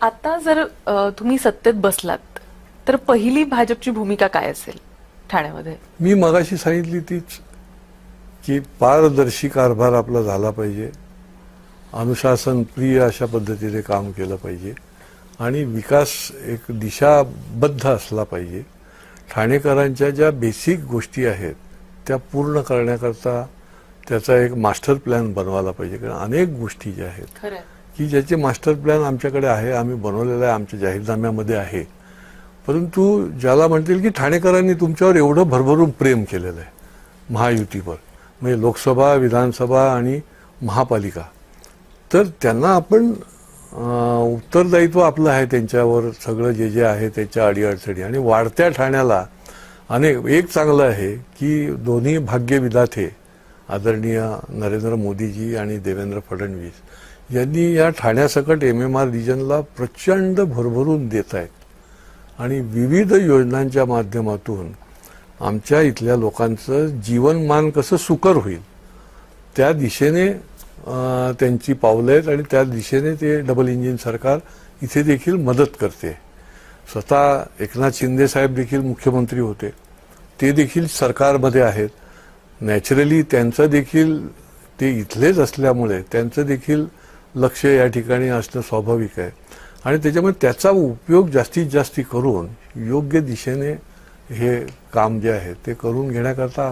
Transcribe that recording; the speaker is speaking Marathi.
आता जर तुम्ही सत्तेत बसलात तर पहिली भाजपची भूमिका काय असेल ठाण्यामध्ये? मी मगाशी सांगितली तीच, की पारदर्शी कारभार आपला झाला पाहिजे, अनुशासन प्रिय अशा पद्धतीने काम केलं पाहिजे आणि विकास एक दिशाबद्ध असला पाहिजे. ठाणेकरांच्या ज्या बेसिक गोष्टी आहेत त्या पूर्ण करण्याकरता त्याचा एक मास्टर प्लॅन बनवायला पाहिजे. कारण अनेक गोष्टी ज्या आहेत की ज्याचे मास्टर प्लॅन आमच्याकडे आहे, आम्ही बनवलेला आहे, आमच्या जाहीरनाम्यामध्ये आहे. परंतु ज्याला म्हणतील की ठाणेकरांनी तुमच्यावर एवढं भरभरून प्रेम केलेलं आहे महायुतीवर, म्हणजे लोकसभा, विधानसभा आणि महापालिका, तर त्यांना आपण उत्तरदायित्व आपलं आहे त्यांच्यावर, सगळं जे जे आहे त्याच्या अडीअडचणी. आणि वाढत्या ठाण्याला एक चांगलं आहे की दोन्ही भाग्यविधाते आदरणीय नरेंद्र मोदीजी आणि देवेंद्र फडणवीस यांनी या ठाण्यासकट MMR रिजनला प्रचंड भरभरून देत आहेत आणि विविध योजनांच्या माध्यमातून आमच्या इथल्या लोकांचं जीवनमान कसं सुकर होईल त्या दिशेने त्यांची पावलं आहेत आणि त्या दिशेने ते डबल इंजिन सरकार इथे देखील मदत करते. स्वतः एकनाथ शिंदे साहेब देखील मुख्यमंत्री होते, ते देखील सरकारमध्ये आहेत. नॅचरली त्यांचं देखील ते इथलेच असल्यामुळे त्यांचं देखील लक्ष या ठिकाणी असणं स्वाभाविक आहे आणि त्याच्यामुळे त्याचा उपयोग जास्तीत जास्त करून योग्य दिशेने हे काम जे आहे ते करून घेण्याकरता